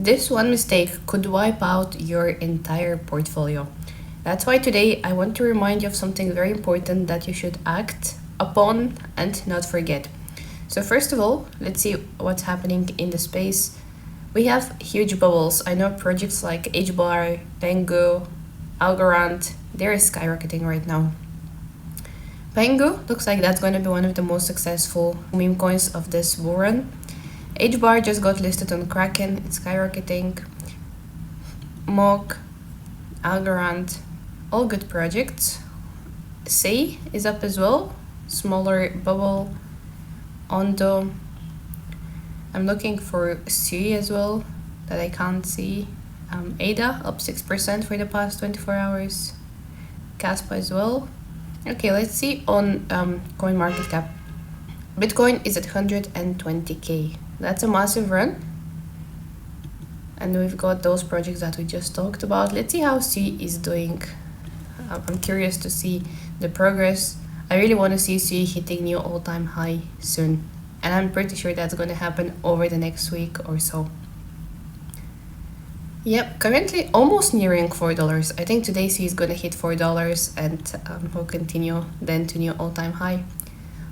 This one mistake could wipe out your entire portfolio. That's why today I want to remind you of something very important that you should act upon and not forget. So first of all, let's see what's happening in the space. We have huge bubbles. I know projects like HBAR, Pengu, Algorand, they're skyrocketing right now. Pengu looks like that's going to be one of the most successful meme coins of this bull run. HBAR just got listed on Kraken, it's skyrocketing. Mock, Algorand, all good projects. Say is up as well, smaller bubble. Ondo, I'm looking for Sui as well that I can't see. ADA up 6% for the past 24 hours. Caspa as well. Okay, let's see on coin market cap. Bitcoin is at 120k. That's a massive run. And we've got those projects that we just talked about. Let's see how Sui is doing. I'm curious to see the progress. I really want to see Sui hitting new all-time high soon. And I'm pretty sure that's going to happen over the next week or so. Yep, currently almost nearing $4. I think today Sui is going to hit $4 and will continue then to new all-time high.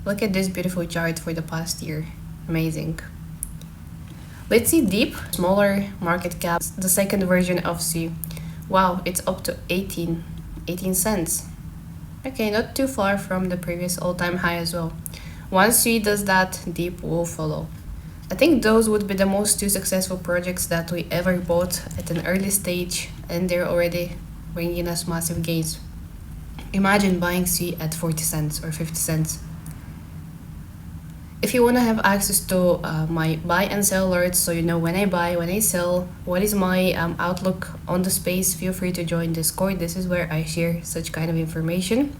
Look at this beautiful chart for the past year. Amazing. Let's see Deep, smaller market cap, the second version of Sui. Wow, it's up to 18 cents. Okay, not too far from the previous all-time high as well. Once Sui does that, Deep will follow. I think those would be the most two successful projects that we ever bought at an early stage, and they're already bringing us massive gains. Imagine buying Sui at 40 cents or 50 cents. If you want to have access to my buy and sell alerts, so you know when I buy, when I sell, what is my outlook on the space, feel free to join Discord. This is where I share such kind of information.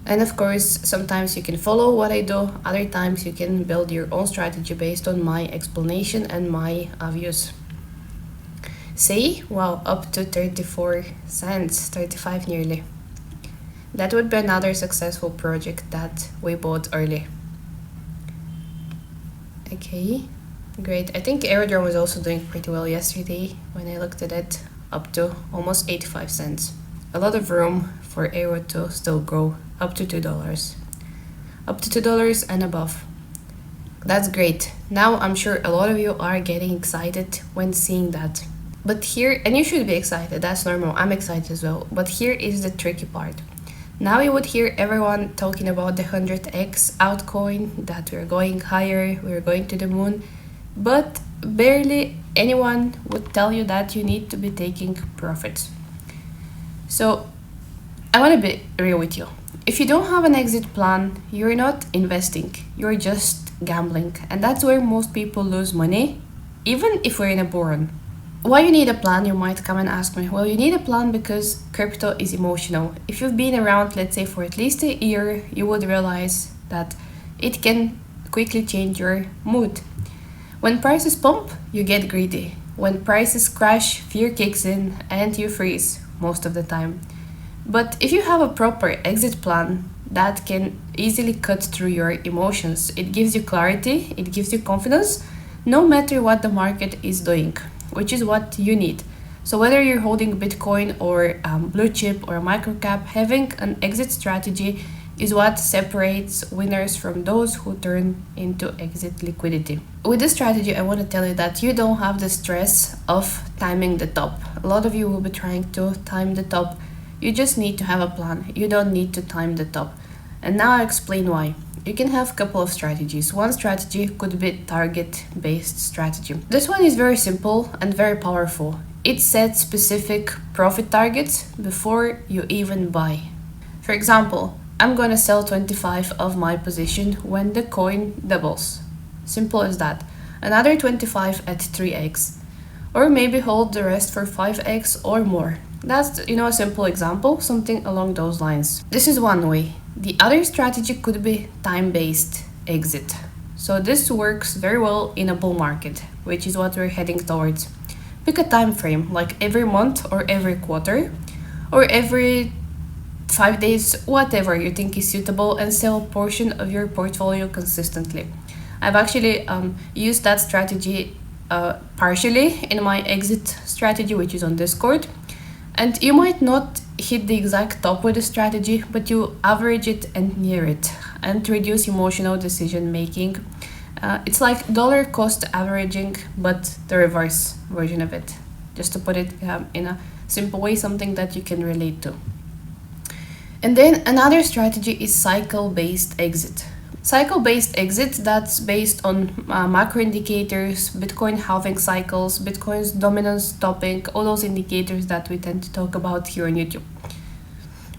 And of course, sometimes you can follow what I do, other times you can build your own strategy based on my explanation and my views. Say, wow, up to 34 cents, 35 nearly. That would be another successful project that we bought early. Okay, great. I think Aerodrome was also doing pretty well yesterday when I looked at it, up to almost 85 cents. A lot of room for Aero to still grow, up to $2. Up to $2 and above. That's great. Now I'm sure a lot of you are getting excited when seeing that. But here, and you should be excited, that's normal, I'm excited as well. But here is the tricky part. Now you would hear everyone talking about the 100x altcoin, that we're going higher, we're going to the moon, but barely anyone would tell you that you need to be taking profits. So I want to be real with you. If you don't have an exit plan, you're not investing, you're just gambling. And that's where most people lose money, even if we're in a bull run. Why you need a plan, you might come and ask me. Well, you need a plan because crypto is emotional. If you've been around, let's say, for at least a year, you would realize that it can quickly change your mood. When prices pump, you get greedy. When prices crash, fear kicks in and you freeze most of the time. But if you have a proper exit plan, that can easily cut through your emotions. It gives you clarity, it gives you confidence, no matter what the market is doing, which is what you need. So whether you're holding Bitcoin or blue chip or micro cap, having an exit strategy is what separates winners from those who turn into exit liquidity. With this strategy, I want to tell you that you don't have the stress of timing the top. A lot of you will be trying to time the top. You just need to have a plan. You don't need to time the top. And now I'll explain why. You can have a couple of strategies. One strategy could be target-based strategy. This one is very simple and very powerful. It sets specific profit targets before you even buy. For example, I'm gonna sell 25 of my position when the coin doubles. Simple as that. Another 25 at 3x. Or maybe hold the rest for 5x or more. That's, a simple example, something along those lines. This is one way. The other strategy could be time-based exit. So this works very well in a bull market, which is what we're heading towards. Pick a time frame, like every month or every quarter, or every 5 days, whatever you think is suitable, and sell a portion of your portfolio consistently. I've actually used that strategy partially in my exit strategy, which is on Discord. And you might not hit the exact top with the strategy, but you average it and near it and reduce emotional decision making. It's like dollar cost averaging, but the reverse version of it. Just to put it in a simple way, something that you can relate to. And then another strategy is cycle-based exit. Cycle-based exit, that's based on macro indicators, Bitcoin halving cycles, Bitcoin's dominance topping, all those indicators that we tend to talk about here on YouTube.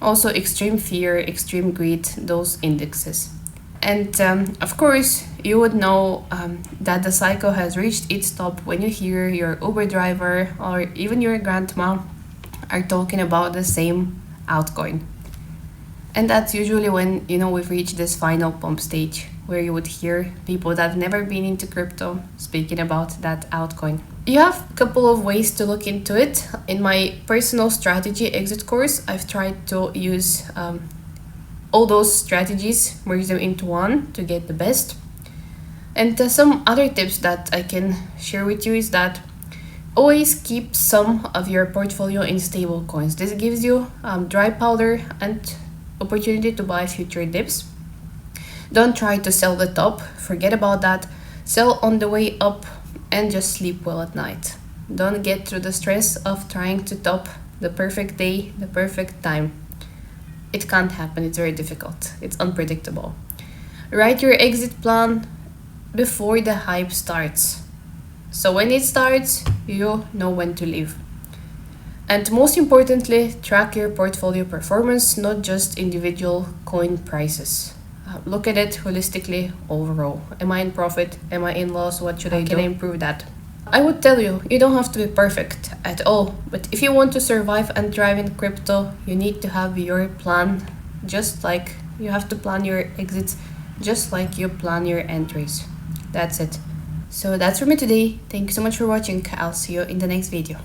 Also extreme fear, extreme greed, those indexes. And of course, you would know that the cycle has reached its top when you hear your Uber driver or even your grandma are talking about the same altcoin. And that's usually when, we've reached this final pump stage where you would hear people that have never been into crypto speaking about that altcoin. You have a couple of ways to look into it. In my personal strategy exit course, I've tried to use all those strategies, merge them into one to get the best. And some other tips that I can share with you is that always keep some of your portfolio in stable coins. This gives you dry powder and opportunity to buy future dips. Don't try to sell the top, forget about that. Sell on the way up and just sleep well at night. Don't get through the stress of trying to top the perfect day, the perfect time. It can't happen, it's very difficult, it's unpredictable. Write your exit plan before the hype starts. So when it starts, you know when to leave. And most importantly, track your portfolio performance, not just individual coin prices. Look at it holistically overall. Am I in profit? Am I in loss? What should I do? Can I improve that? I would tell you, you don't have to be perfect at all. But if you want to survive and thrive in crypto, you need to have your plan, just like you have to plan your exits, just like you plan your entries. That's it. So that's for me today. Thank you so much for watching. I'll see you in the next video.